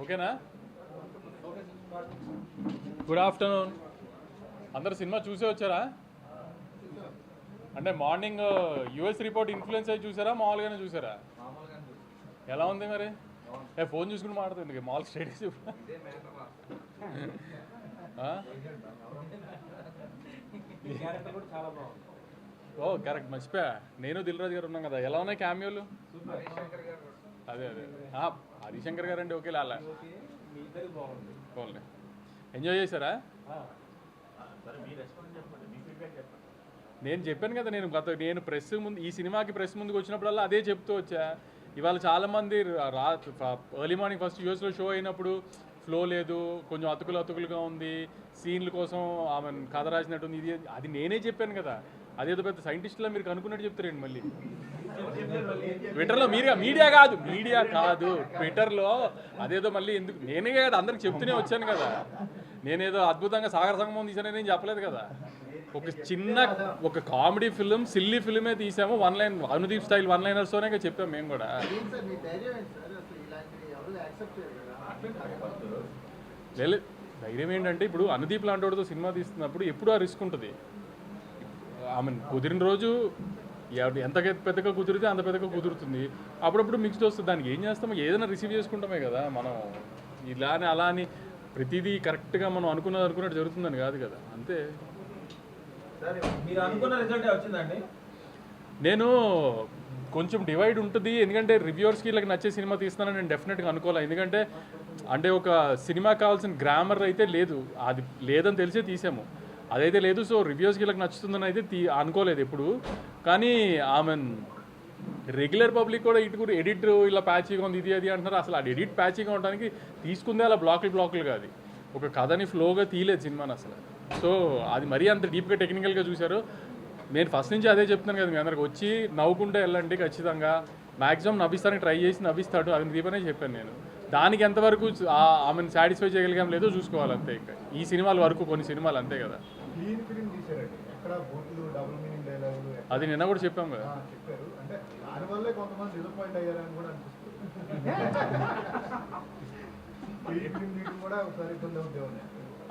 ఓకేనా? Good afternoon. అందరు cinema చూసే వచ్చారా? అంటే మార్నింగ్ యూఎస్ రిపోర్ట్ ఇన్ఫ్లుయెన్స్ అయ్యి చూసారా, మామూలుగానే చూసారా? ఎలా ఉంది మరి? ఫోన్ చూసుకుని మాట్లాడుతుంది మాల్ స్టేటస్. ఓ కరెక్ట్, మర్చిపోయా. నేను దిల్ రాజు గారు ఉన్నాం కదా. ఎలా ఉన్నాయి క్యామియోలు? అదే అదే హరిశంకర్ గారు అండి. ఓకే అలా ఎంజాయ్ చేశారా? నేను చెప్పాను కదా, నేను ప్రెస్ ముందు, ఈ సినిమాకి ప్రెస్ ముందుకు వచ్చినప్పుడల్లా అదే చెప్తూ వచ్చా. ఇవాళ చాలామంది ఎర్లీ మార్నింగ్ ఫస్ట్ యూఎస్లో షో అయినప్పుడు ఫ్లో లేదు, కొంచెం అతుకులుగా ఉంది, సీన్ల కోసం ఆమె కథ రాసినట్టుంది, ఇది అది నేనే చెప్పాను కదా. అదేదో పెద్ద సైంటిస్టులా మీరు కనుక్కున్నట్టు చెప్తారండి మళ్ళీ ట్విట్టర్లో. మీడియా కాదు ట్విట్టర్లో అదేదో మళ్ళీ ఎందుకు, నేనే కదా అందరికి చెప్తూనే వచ్చాను కదా. నేనేదో అద్భుతంగా సాగర సంగమం తీసానని నేను చెప్పలేదు కదా. ఒక కామెడీ ఫిల్మ్, సిల్లీ ఫిల్మే తీసాము. One line Anudeep style one లైనర్స్తోనే చెప్పాము మేము కూడా. ధైర్యం ఏంటంటే, ఇప్పుడు అనుదీప్ లాంటి వాడితో సినిమా తీస్తున్నప్పుడు ఎప్పుడు ఆ రిస్క్ ఉంటుంది. ఆమె కుదిరిన రోజు ఎంత పెద్దగా కుదిరితే అంత పెద్దగా కుదురుతుంది. అప్పుడప్పుడు మిక్స్డ్ వస్తుంది. దానికి ఏం చేస్తామో ఏదైనా రిసీవ్ చేసుకుంటామే కదా మనం. ఇలా అని అలా అని ప్రతిదీ కరెక్ట్గా మనం అనుకున్నట్టు జరుగుతుందని కాదు కదా. అంతే. నేను కొంచెం డివైడ్ ఉంటుంది, ఎందుకంటే రివ్యూవర్స్కి వీళ్ళకి నచ్చే సినిమా తీస్తానని నేను డెఫినెట్గా అనుకోవాలి. ఎందుకంటే అంటే ఒక సినిమా కావాల్సిన గ్రామర్ అయితే లేదు, అది లేదని తెలిసే తీసాము, అదైతే లేదు. సో రివ్యూస్కి వీళ్ళకి నచ్చుతుందని అయితే అనుకోలేదు ఎప్పుడు. కానీ ఆమె రెగ్యులర్ పబ్లిక్ కూడా ఇటు ఎడిట్ ఇలా ప్యాచీగా ఉంది, ఇది అది అంటున్నారు. అసలు ఆ ఎడిట్ ప్యాచీగా ఉండడానికి తీసుకుందే అలా బ్లాకులు కాదు. ఒక కథని ఫ్లోగా తీయలేదు సినిమాని అసలు. సో అది మరీ అంత డీప్గా టెక్నికల్గా చూశారు. నేను ఫస్ట్ నుంచి అదే చెప్తున్నాను కదా, మీ అందరికి వచ్చి నవ్వుకుంటే వెళ్ళండి ఖచ్చితంగా. మ్యాక్సిమం నవ్విస్తానికి ట్రై చేసి నవ్విస్తాడు, అది దీపనే చెప్పాను నేను. దానికి ఎంతవరకు ఆమెను సాటిస్ఫై చేయగలిగాం లేదో చూసుకోవాలి అంతే. ఇంకా ఈ సినిమాల వరకు కొన్ని సినిమాలు అంతే కదా. అది నిన్న కూడా చెప్పాం కదా.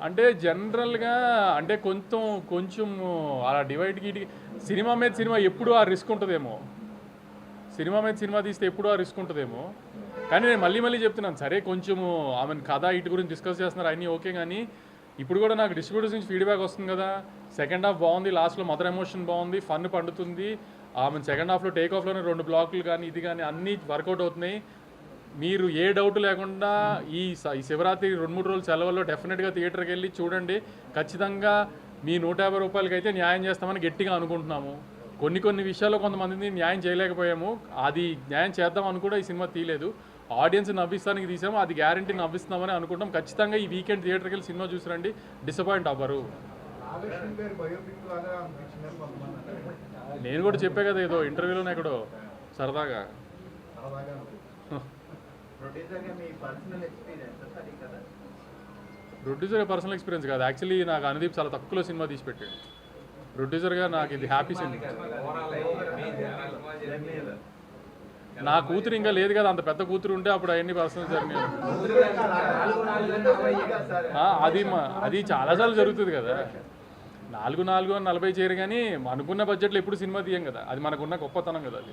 అంటే జనరల్గా అంటే కొంచెం అలా డివైడ్కి సినిమా మీద సినిమా ఎప్పుడు ఆ రిస్క్ ఉంటుందేమో. సినిమా మీద సినిమా తీస్తే ఎప్పుడు ఆ రిస్క్ ఉంటుందేమో. కానీ నేను మళ్ళీ చెప్తున్నాను, సరే కొంచెము ఆమెను కథ ఇటు గురించి డిస్కస్ చేస్తున్నారు అన్నీ ఓకే. కానీ ఇప్పుడు కూడా నాకు డిస్ట్రిబ్యూటర్స్ నుంచి ఫీడ్బ్యాక్ వస్తుంది కదా. సెకండ్ హాఫ్ బాగుంది, లాస్ట్లో మదర్ ఎమోషన్ బాగుంది, ఫన్ పండుతుంది. ఆమె సెకండ్ హాఫ్లో టేక్ ఆఫ్లోనే 2 బ్లాకులు కానీ ఇది కానీ అన్నీ వర్కౌట్ అవుతున్నాయి. మీరు ఏ డౌట్ లేకుండా ఈ శివరాత్రి 2-3 రోజుల సెలవుల్లో డెఫినెట్గా థియేటర్కి వెళ్ళి చూడండి. ఖచ్చితంగా మీ 150 రూపాయలకి అయితే న్యాయం చేస్తామని గట్టిగా అనుకుంటున్నాము. కొన్ని విషయాల్లో కొంతమందిని న్యాయం చేయలేకపోయాము, అది న్యాయం చేద్దామని కూడా ఈ సినిమా తీయలేదు. ఆడియన్స్ నవ్విస్తానికి తీసాము, అది గ్యారంటీ నవ్విస్తున్నామని అనుకుంటాం. ఖచ్చితంగా ఈ వీకెండ్ థియేటర్కి వెళ్ళి సినిమా చూసిరండి, డిసప్పాయింట్ అవ్వరు. నేను కూడా చెప్పే కదా ఏదో ఇంటర్వ్యూలోనే ఎక్కడో సరదాగా. ప్రొడ్యూసర్ పర్సనల్ ఎక్స్పీరియన్స్ కాదు యాక్చువల్లీ. నాకు అనుదీప్ చాలా తక్కువలో సినిమా తీసి పెట్టాడు. ప్రొడ్యూసర్గా నాకు ఇది హ్యాపీ సినిమా. నా కూతురు ఇంకా లేదు కదా, అంత పెద్ద కూతురు ఉంటే అప్పుడు అవన్నీ పర్సనల్ జరిగినాయి. అది చాలాసార్లు జరుగుతుంది కదా. 4-40 చేయరు, కానీ అనుకున్న బడ్జెట్లో ఎప్పుడు సినిమా తీయం కదా. అది మనకున్న గొప్పతనం కదా. అది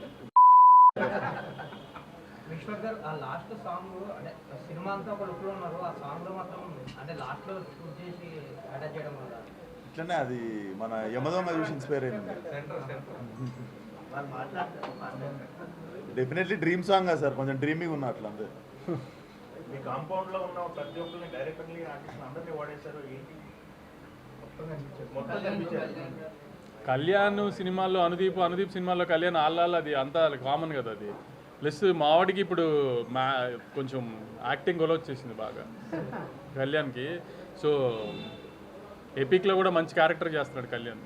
ఇట్లనే అది మన యమదొంగ చూసి ఇన్స్పైర్ అయింది. డెఫినెట్లీ డ్రీమ్ సాంగ్ కదా సార్, కొంచెం డ్రీమింగ్ ఉన్న అట్లా అంతే. మీ కాంపౌండ్ లో ఉన్న ప్రతి ఒక్కరిని డైరెక్టర్లీ ఆర్టిస్ట్ అందరినీ వాడేశారు. కళ్యాణ్ సినిమాల్లో అనుదీప్ సినిమాల్లో కళ్యాణ్ ఆళ్ళ అది అంతా కామన్ కదా. అది ప్లస్ మావాడికి ఇప్పుడు కొంచెం యాక్టింగ్ గొల వచ్చేసింది బాగా కళ్యాణ్కి. సో ఎపిక్లో కూడా మంచి క్యారెక్టర్ చేస్తున్నాడు కళ్యాణ్.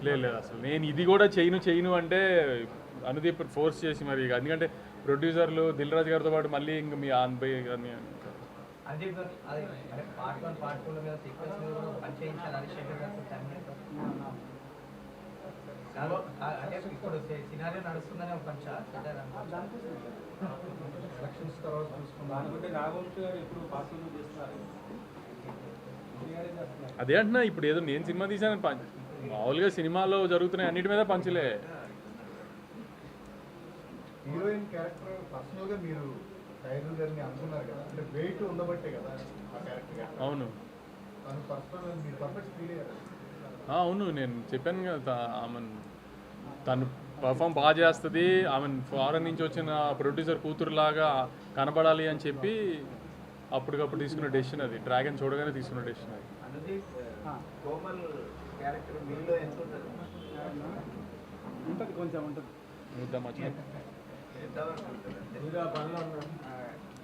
లేదు అసలు నేను ఇది కూడా చేయను అంటే అనుదీప్ ఫోర్స్ చేసి మరి, ఎందుకంటే ప్రొడ్యూసర్లు దిల్ రాజు గారితో పాటు మళ్ళీ ఇంక మీ ఆన్బై కానీ ఇప్పుడు సినారియో నడుస్తుందనే ఒక తర్వాత చూసుకున్నాను. దానికంటే నాగవంశి గారు ఎప్పుడు పాత్రలు చేస్తున్నారు. అదే అంటున్నా, ఇప్పుడు ఏదో నేను సినిమా తీశాను మామూలుగా సినిమాలో జరుగుతున్నాయి అన్నిటి మీద పంచులే. హీరోయిన్ క్యారెక్టర్ పర్సనల్గా మీరు టైగర్ గారిని అనుకున్నారు కదా, అంటే వెయిట్ ఉండబట్టే కదా ఆ క్యారెక్టర్. అవును తను పర్సనల్ మీరు పర్ఫెక్ట్ ఫీల్ అయ్యారు. అవును, నేను చెప్పాను కదా ఆమె తను పర్ఫామ్ బాగా చేస్తుంది, ఆమె ఫారెన్ నుంచి వచ్చిన ప్రొడ్యూసర్ కూతురులాగా కనబడాలి అని చెప్పి అప్పటికప్పుడు తీసుకున్న డెసిషన్ అది. డ్రాగన్ చూడగానే తీసుకున్న డెసిషన్ అది. కోమల్ క్యారెక్టర్ మీలో ఎంత ఉంటుంది? ఉంటుంది, కొంచెం ఉంటుంది. చూద్దాం వచ్చి మీరు ఆ పనిలో ఉన్నారు.